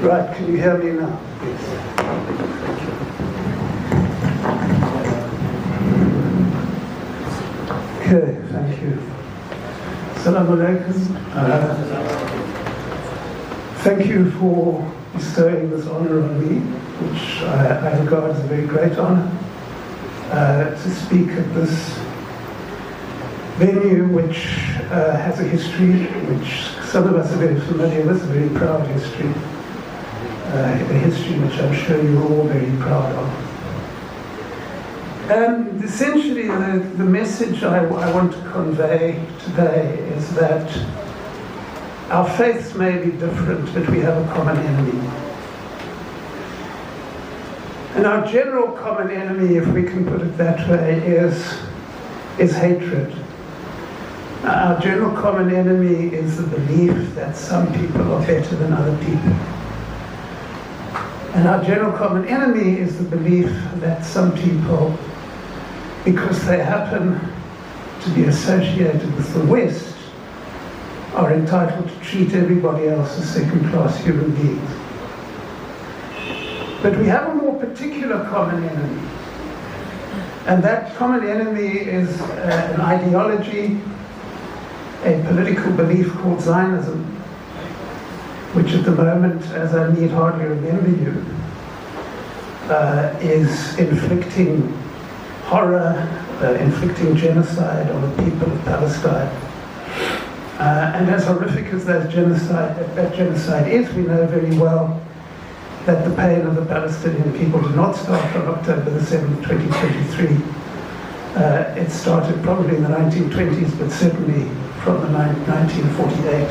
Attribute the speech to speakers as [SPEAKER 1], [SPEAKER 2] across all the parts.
[SPEAKER 1] Right, can you hear me now? Yes. Okay, thank you. Assalamu alaikum. Thank you for bestowing this honor on me, which I regard as a very great honor, to speak at this venue which has a history which some of us are very familiar with, a very proud history, a history which I'm sure you're all very proud of. And essentially the message I want to convey today is that our faiths may be different, but we have a common enemy. And our general common enemy, if we can put it that way, is hatred. Our general common enemy is the belief that some people are better than other people. And our general common enemy is the belief that some people, because they happen to be associated with the West, are entitled to treat everybody else as second-class human beings. But we have a more particular common enemy. And that common enemy is an ideology, a political belief called Zionism, which at the moment, as I need hardly remember you, is inflicting horror, inflicting genocide on the people of Palestine. And as horrific as that genocide is, we know very well that the pain of the Palestinian people did not start on October the 7th, 2023. It started probably in the 1920s, but certainly from the 1948,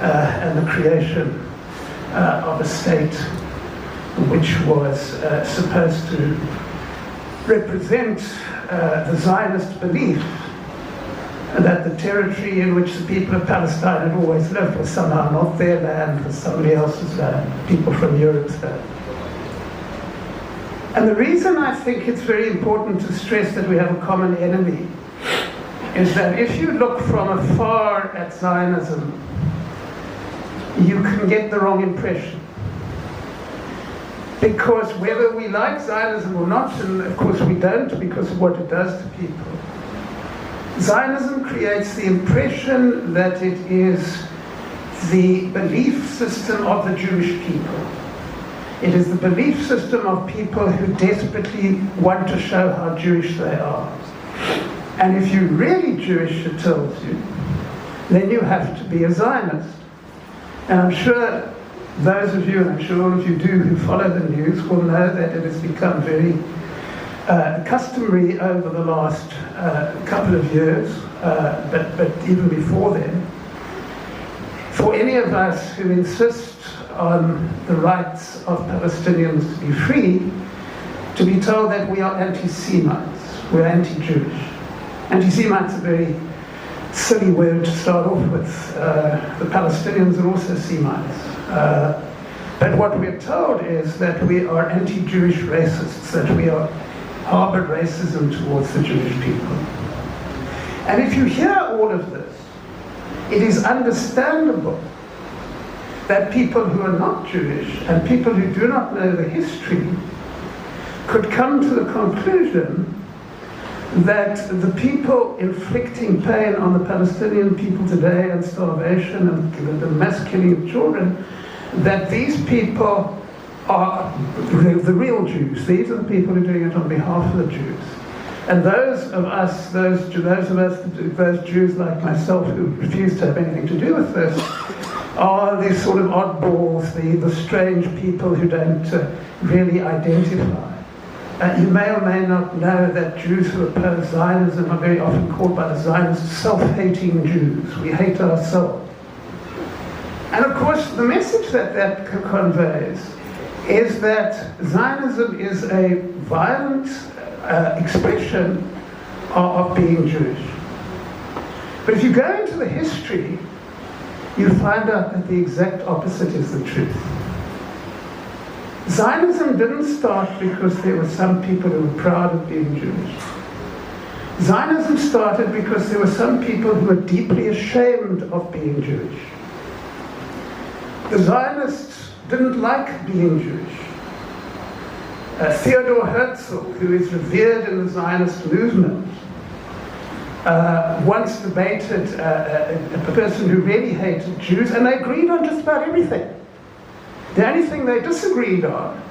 [SPEAKER 1] and the creation of a state which was supposed to represent the Zionist belief that the territory in which the people of Palestine had always lived was somehow not their land, was somebody else's land, people from Europe's land. And the reason I think it's very important to stress that we have a common enemy is that if you look from afar at Zionism, you can get the wrong impression. Because whether we like Zionism or not, and of course we don't because of what it does to people, Zionism creates the impression that it is the belief system of the Jewish people. It is the belief system of people who desperately want to show how Jewish they are. And if you're really Jewish, it tells you, then you have to be a Zionist. And I'm sure those of you, and I'm sure all of you do, who follow the news will know that it has become very customary over the last couple of years, but even before then, for any of us who insist on the rights of Palestinians to be free, to be told that we are anti-Semites, we're anti-Jewish. Anti-Semites is a very silly word to start off with. The Palestinians are also Semites. But what we're told is that we are anti-Jewish racists, that we are harbor racism towards the Jewish people. And if you hear all of this, it is understandable that people who are not Jewish and people who do not know the history could come to the conclusion that the people inflicting pain on the Palestinian people today and starvation and the mass killing of children, that these people are the real Jews. These are the people who are doing it on behalf of the Jews. And those of us, those Jews like myself who refuse to have anything to do with this, are these sort of oddballs, the strange people who don't really identify. You may or may not know that Jews who oppose Zionism are very often called by the Zionists self-hating Jews. We hate ourselves. And of course, the message that conveys is that Zionism is a violent expression of being Jewish. But if you go into the history, you find out that the exact opposite is the truth. Zionism didn't start because there were some people who were proud of being Jewish. Zionism started because there were some people who were deeply ashamed of being Jewish. The Zionists didn't like being Jewish. Theodor Herzl, who is revered in the Zionist movement, once debated a person who really hated Jews, and they agreed on just about everything. The only thing they disagreed on,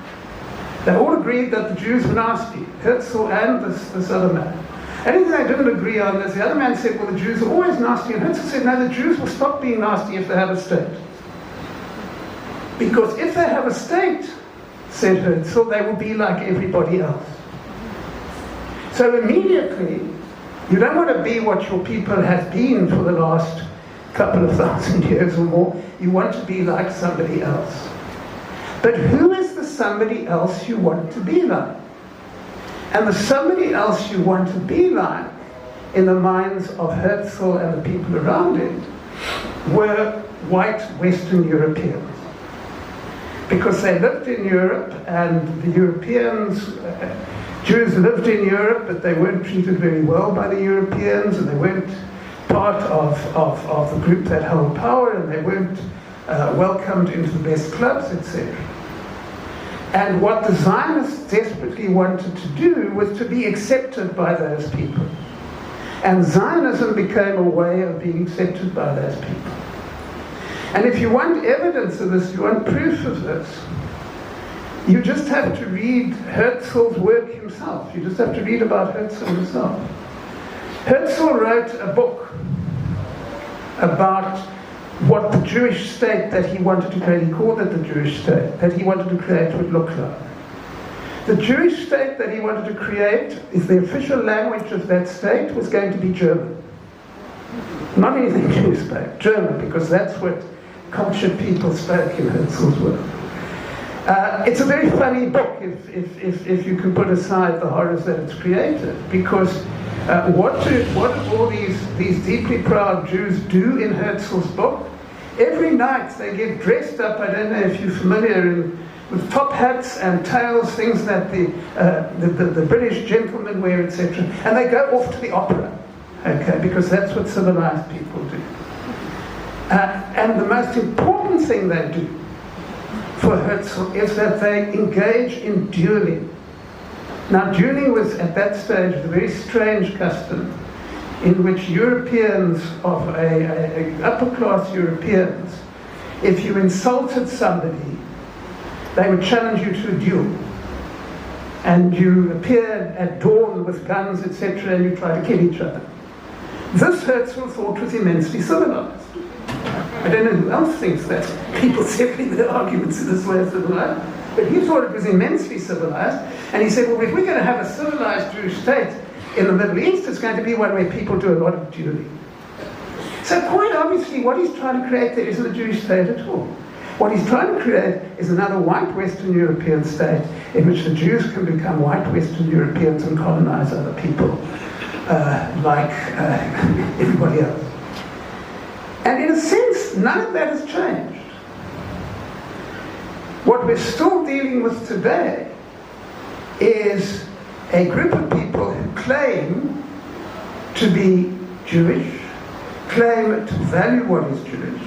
[SPEAKER 1] they all agreed that the Jews were nasty, Herzl and this other man. Anything they didn't agree on is the other man said, well, the Jews are always nasty, and Herzl said, no, the Jews will stop being nasty if they have a state. Because if they have a state, said Herzl, they will be like everybody else. So immediately, you don't want to be what your people have been for the last couple of thousand years or more. You want to be like somebody else. But who is the somebody else you want to be like? And the somebody else you want to be like, in the minds of Herzl and the people around him, were white Western Europeans. Because they lived in Europe, and the Europeans, Jews lived in Europe, but they weren't treated very well by the Europeans, and they weren't part of the group that held power, and they weren't welcomed into the best clubs, etc. And what the Zionists desperately wanted to do was to be accepted by those people. And Zionism became a way of being accepted by those people. And if you want evidence of this, you want proof of this, you just have to read Herzl's work himself. You just have to read about Herzl himself. Herzl wrote a book about what the Jewish state that he wanted to create, he called it the Jewish state, that he wanted to create would look like. The Jewish state that he wanted to create, is the official language of that state, was going to be German. Not anything Jewish spoke, German, because that's what cultured people spoke in Herzl's work. It's a very funny book if you can put aside the horrors that it's created, because what do all these deeply proud Jews do in Herzl's book? Every night they get dressed up, I don't know if you're familiar, with top hats and tails, things that the British gentlemen wear, etc. And they go off to the opera, okay, because that's what civilized people do. And the most important thing they do for Herzl is that they engage in dueling. Now, dueling was at that stage a very strange custom in which Europeans of upper-class Europeans, if you insulted somebody, they would challenge you to a duel. And you appeared at dawn with guns, etc., and you try to kill each other. This Herzl thought was immensely civilized. I don't know who else thinks that. People settling their arguments in this way of civilized. But he thought it was immensely civilized. And he said, well, if we're going to have a civilized Jewish state in the Middle East, it's going to be one where people do a lot of dueling. So quite obviously, what he's trying to create there isn't a Jewish state at all. What he's trying to create is another white Western European state in which the Jews can become white Western Europeans and colonize other people like everybody else. And in a sense, none of that has changed. What we're still dealing with today is a group of people who claim to be Jewish, claim to value what is Jewish,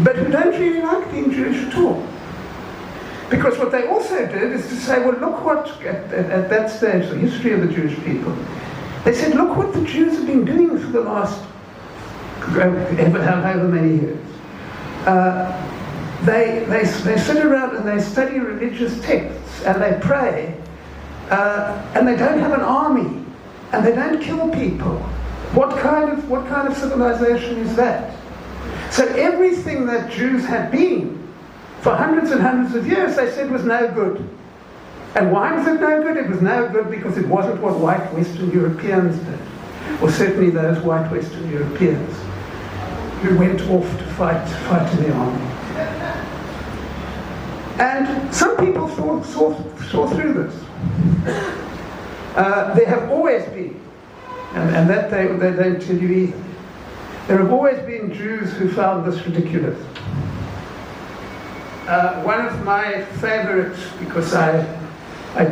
[SPEAKER 1] but who don't really like being Jewish at all. Because what they also did is to say, well, look what, at that stage, the history of the Jewish people, they said, look what the Jews have been doing for the last however many years. They sit around and they study religious texts and they pray, and they don't have an army, and they don't kill people. What kind of civilization is that? So everything that Jews had been for hundreds and hundreds of years, they said was no good. And why was it no good? It was no good because it wasn't what white Western Europeans did, or certainly those white Western Europeans who went off to fight in the army. And some people saw through this. There have always been, and that they don't tell you either, there have always been Jews who found this ridiculous. One of my favorites, because I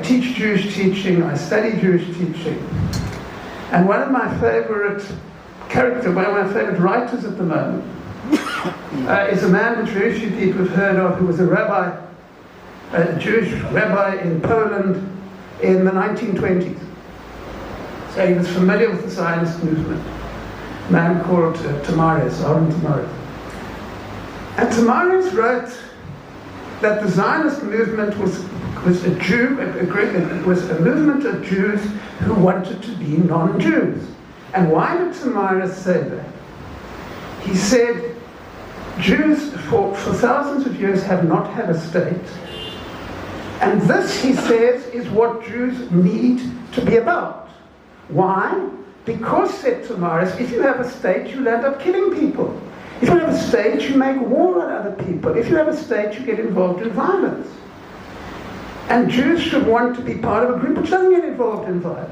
[SPEAKER 1] teach Jewish teaching, I study Jewish teaching, and one of my favorite characters, one of my favorite writers at the moment, is a man which very few people have heard of, who was a rabbi, a Jewish rabbi in Poland in the 1920s. So he was familiar with the Zionist movement. A man called Tamaris, Aaron Tamaris. And Tamaris wrote that the Zionist movement was a movement of Jews who wanted to be non-Jews. And why did Tamaris say that? He said, Jews for thousands of years have not had a state. And this, he says, is what Jews need to be about. Why? Because, said Tamaris, if you have a state, you'll end up killing people. If you have a state, you make war on other people. If you have a state, you get involved in violence. And Jews should want to be part of a group which doesn't get involved in violence.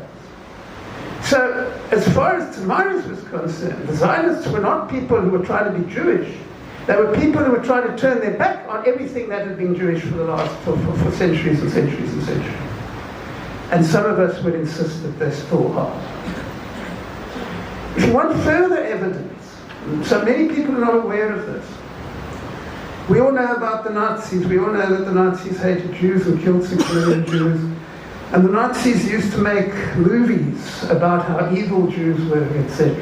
[SPEAKER 1] So, as far as Tamaris was concerned, the Zionists were not people who were trying to be Jewish. They were people who were trying to turn their back on everything that had been Jewish for the last, for centuries and centuries and centuries. And some of us would insist that they still are. If you want further evidence, so many people are not aware of this. We all know about the Nazis. We all know that the Nazis hated Jews and killed 6 million Jews. And the Nazis used to make movies about how evil Jews were, etc.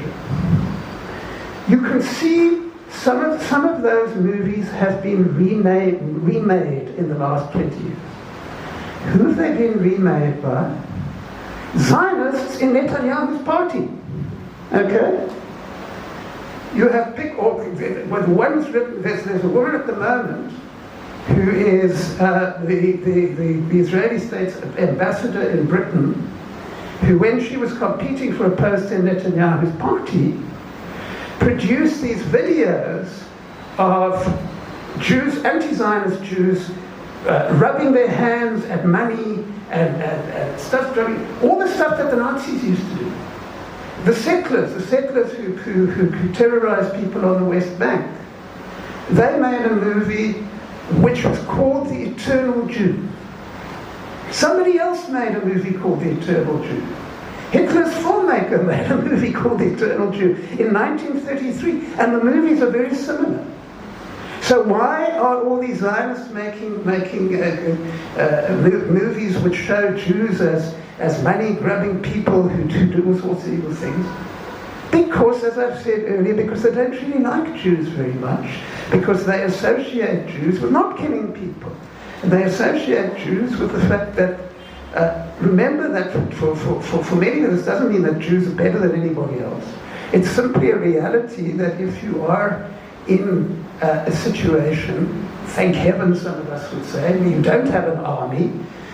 [SPEAKER 1] You can see some of those movies have been remade in the last 20 years. Who have they been remade by? Zionists in Netanyahu's party. Okay? You have one was written, there's a woman at the moment who is the Israeli state's ambassador in Britain, who, when she was competing for a post in Netanyahu's party, produced these videos of Jews, anti-Zionist Jews, rubbing their hands at money and stuff, all the stuff that the Nazis used to do. The settlers who terrorized people on the West Bank, they made a movie which was called The Eternal Jew. Somebody else made a movie called The Eternal Jew. Hitler's filmmaker made a movie called The Eternal Jew in 1933, and the movies are very similar. So why are all these Zionists making movies which show Jews as money-grabbing people who do all sorts of evil things? Because, as I've said earlier, because they don't really like Jews very much, because they associate Jews with not killing people. And they associate Jews with the fact that, remember that for many of us, doesn't mean that Jews are better than anybody else. It's simply a reality that if you are in a situation, thank heaven some of us would say, where you don't have an army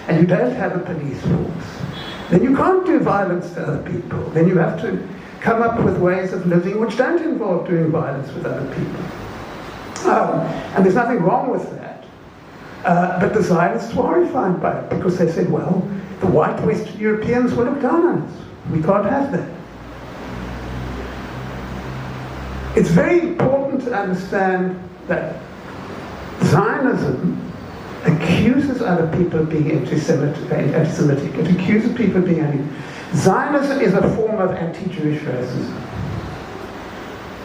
[SPEAKER 1] and you don't have a police force, then you can't do violence to other people. Then you have to come up with ways of living which don't involve doing violence with other people. And there's nothing wrong with that. But the Zionists were horrified by it because they said, well, the white Western Europeans will look down on us. We can't have that. It's very important to understand that Zionism accuses other people of being anti-Semitic. It accuses people of being Zionism is a form of anti-Jewish racism.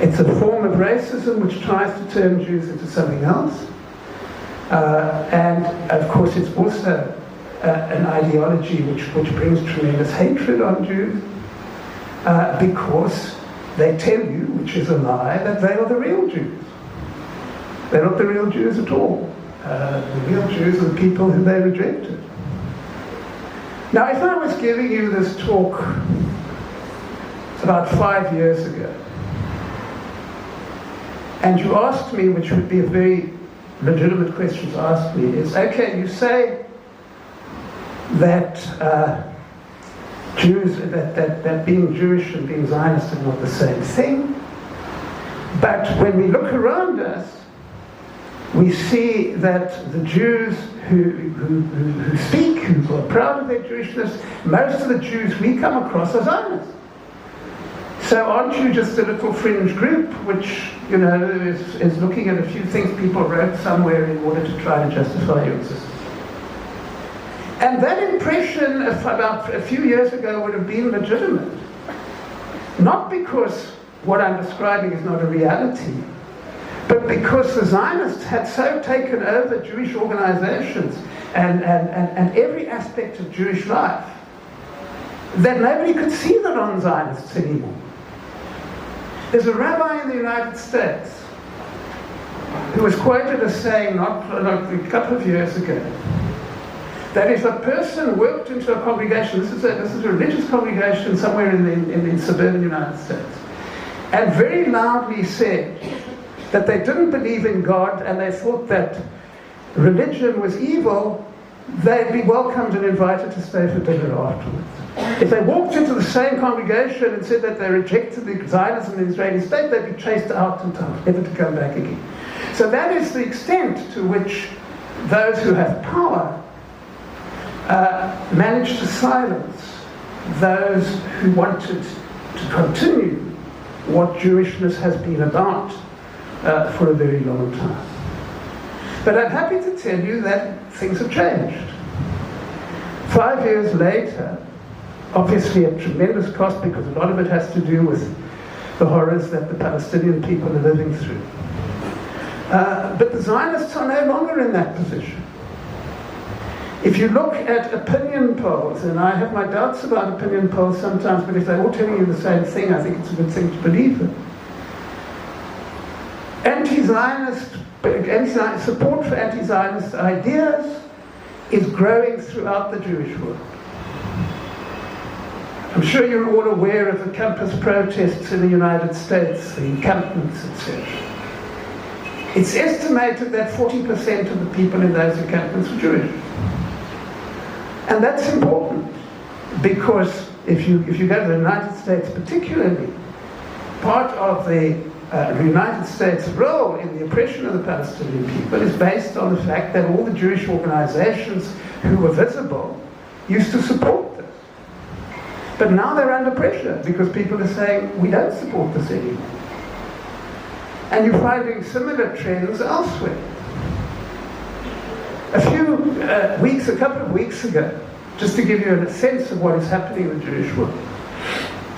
[SPEAKER 1] It's a form of racism which tries to turn Jews into something else. And of course it's also an ideology which brings tremendous hatred on Jews because they tell you, which is a lie, that they are the real Jews. They're not the real Jews at all. The real Jews are the people who they rejected. Now, if I was giving you this talk about 5 years ago, and you asked me, which would be a very legitimate question to ask me, is, okay, you say that Jews, that being Jewish and being Zionist are not the same thing, but when we look around us, we see that the Jews who speak, who are proud of their Jewishness, most of the Jews we come across are Zionists. So aren't you just a little fringe group which, you know, is looking at a few things people wrote somewhere in order to try to justify your existence? And that impression about a few years ago would have been legitimate. Not because what I'm describing is not a reality, But because the Zionists had so taken over Jewish organizations and every aspect of Jewish life, that nobody could see the non-Zionists anymore. There's a rabbi in the United States who was quoted as saying, not a couple of years ago, that if a person worked into a congregation, this is a religious congregation somewhere in the suburban United States, and very loudly said that they didn't believe in God and they thought that religion was evil, they'd be welcomed and invited to stay for dinner afterwards. If they walked into the same congregation and said that they rejected the Zionism in the Israeli state, they'd be chased out and told never to come back again. So that is the extent to which those who have power managed to silence those who wanted to continue what Jewishness has been about for a very long time. But I'm happy to tell you that things have changed. 5 years later, obviously at tremendous cost, because a lot of it has to do with the horrors that the Palestinian people are living through. But the Zionists are no longer in that position. If you look at opinion polls, and I have my doubts about opinion polls sometimes, but if they're all telling you the same thing, I think it's a good thing to believe in. Support for anti-Zionist ideas is growing throughout the Jewish world. I'm sure you're all aware of the campus protests in the United States, the encampments, etc. It's estimated that 40% of the people in those encampments were Jewish. And that's important, because if you go to the United States particularly, part of the United States' role in the oppression of the Palestinian people is based on the fact that all the Jewish organizations who were visible used to support this. But now they're under pressure because people are saying, we don't support this anymore. And you're finding similar trends elsewhere. A couple of weeks ago, just to give you a sense of what is happening in the Jewish world,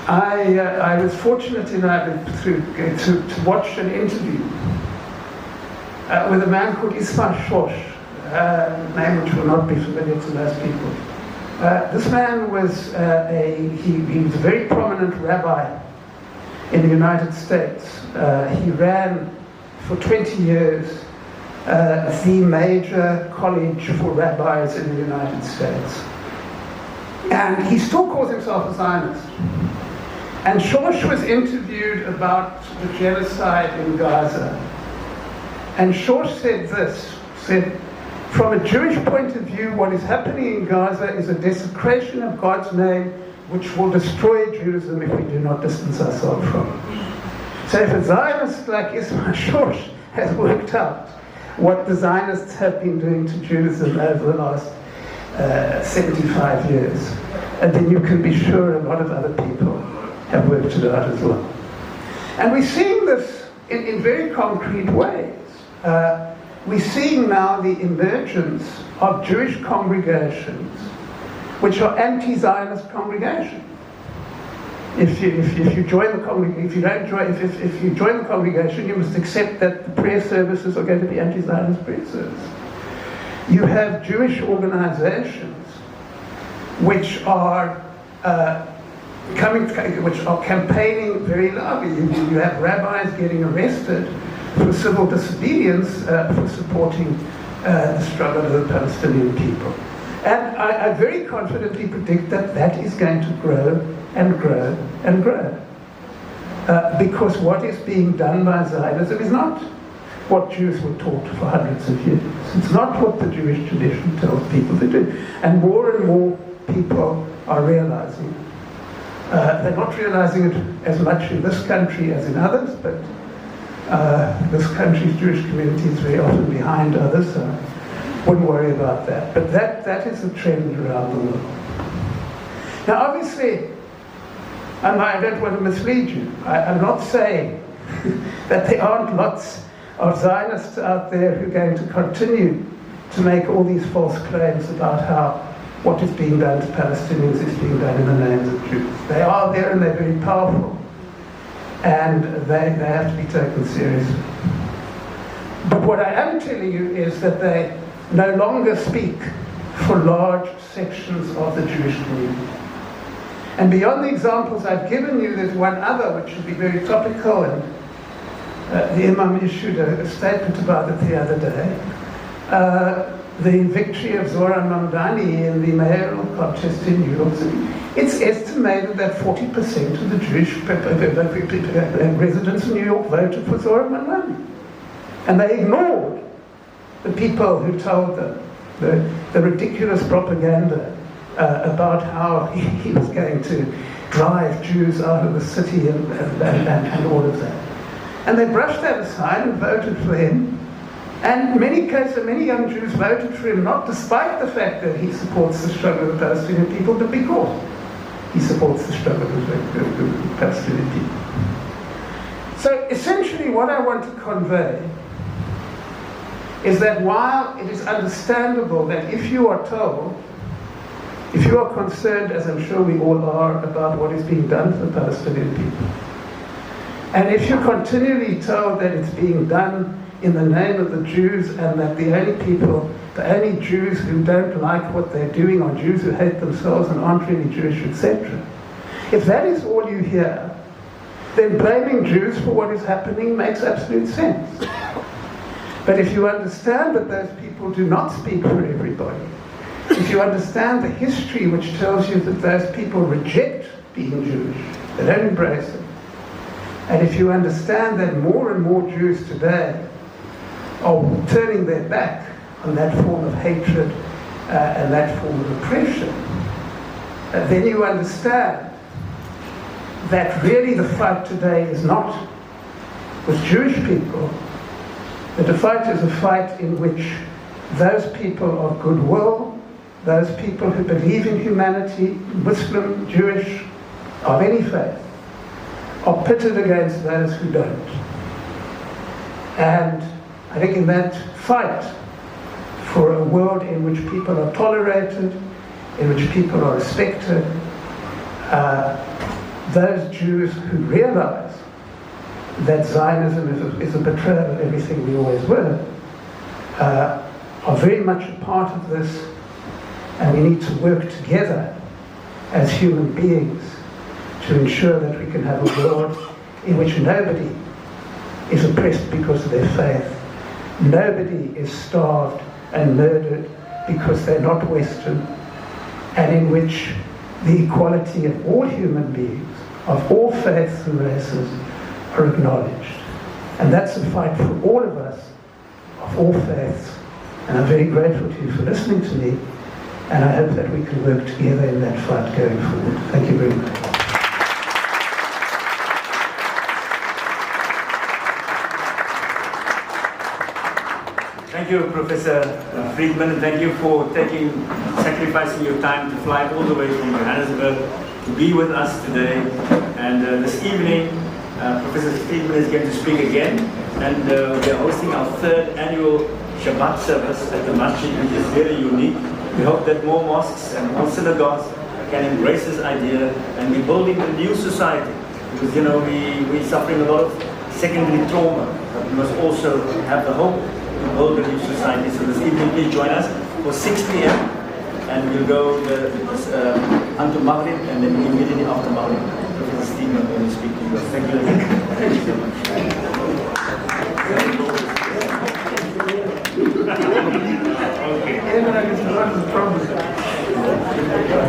[SPEAKER 1] I was fortunate enough to watch an interview with a man called Isfar Shosh, a name which will not be familiar to most people. This man was he was a very prominent rabbi in the United States. He ran for 20 years the major college for rabbis in the United States. And he still calls himself a Zionist. And Shosh was interviewed about the genocide in Gaza. And Shosh said, from a Jewish point of view, what is happening in Gaza is a desecration of God's name, which will destroy Judaism if we do not distance ourselves from it. So if a Zionist like Ismail Shosh has worked out what the Zionists have been doing to Judaism over the last 75 years, and then you can be sure a lot of other people have worked it out as well. And we're seeing this in very concrete ways. We're seeing now the emergence of Jewish congregations which are anti-Zionist congregations. If you join the congregation, you must accept that the prayer services are going to be anti-Zionist prayer services. You have Jewish organizations which are campaigning very loudly. You have rabbis getting arrested for civil disobedience for supporting the struggle of the Palestinian people. And I very confidently predict that that is going to grow and grow and grow. Because what is being done by Zionism is not what Jews were taught for hundreds of years. It's not what the Jewish tradition tells people to do. And more people are realizing it. They're not realizing it as much in this country as in others, but this country's Jewish community is very often behind others, so I wouldn't worry about that. But that is a trend around the world. Now obviously, I don't want to mislead you. I'm not saying that there aren't lots of Zionists out there who are going to continue to make all these false claims about how what is being done to Palestinians is being done in the names of Jews. They are there and they're very powerful. And they have to be taken seriously. But what I am telling you is that they no longer speak for large sections of the Jewish community. And beyond the examples I've given you, there's one other which should be very topical, and the Imam issued a statement about it the other day. The victory of Zohran Mamdani in the mayoral contest in New York City. It's estimated that 40% of the Jewish residents in New York voted for Zohran Mamdani. And they ignored the people who told them the ridiculous propaganda about how he was going to drive Jews out of the city and all of that. And they brushed that aside and voted for him. And in many cases, many young Jews voted for him, not despite the fact that he supports the struggle of the Palestinian people, but because he supports the struggle of the Palestinian people. So essentially what I want to convey is that while it is understandable that if you are told, if you are concerned, as I'm sure we all are, about what is being done to the Palestinian people, and if you're continually told that it's being done in the name of the Jews, and that the only Jews who don't like what they're doing are Jews who hate themselves and aren't really Jewish, etc. If that is all you hear, then blaming Jews for what is happening makes absolute sense. But if you understand that those people do not speak for everybody, if you understand the history which tells you that those people reject being Jewish, they don't embrace it, and if you understand that more and more Jews today are turning their back on that form of hatred and that form of oppression, then you understand that really the fight today is not with Jewish people, but the fight is a fight in which those people of goodwill, those people who believe in humanity, Muslim, Jewish, of any faith, are pitted against those who don't. And I think in that fight for a world in which people are tolerated, in which people are respected, those Jews who realize that Zionism is a betrayal of everything we always were, are very much a part of this, and we need to work together as human beings to ensure that we can have a world in which nobody is oppressed because of their faith. Nobody is starved and murdered because they're not Western, and in which the equality of all human beings, of all faiths and races, are acknowledged. And that's a fight for all of us, of all faiths. And I'm very grateful to you for listening to me, and I hope that we can work together in that fight going forward. Thank you very much.
[SPEAKER 2] Thank you, Professor Friedman. Thank you for sacrificing your time to fly all the way from Johannesburg to be with us today. And this evening, Professor Friedman is going to speak again. And we are hosting our third annual Shabbat service at the Mosque, which is very unique. We hope that more mosques and more synagogues can embrace this idea, and we're building a new society. Because, you know, we're suffering a lot of secondary trauma, but we must also have the hope to build a new society. So this evening, please join us for 6 p.m. and we'll go unto Maghrib, and then immediately after Maghrib, Professor Friedman will speak to you. Thank you. Thank you so much.
[SPEAKER 1] Okay.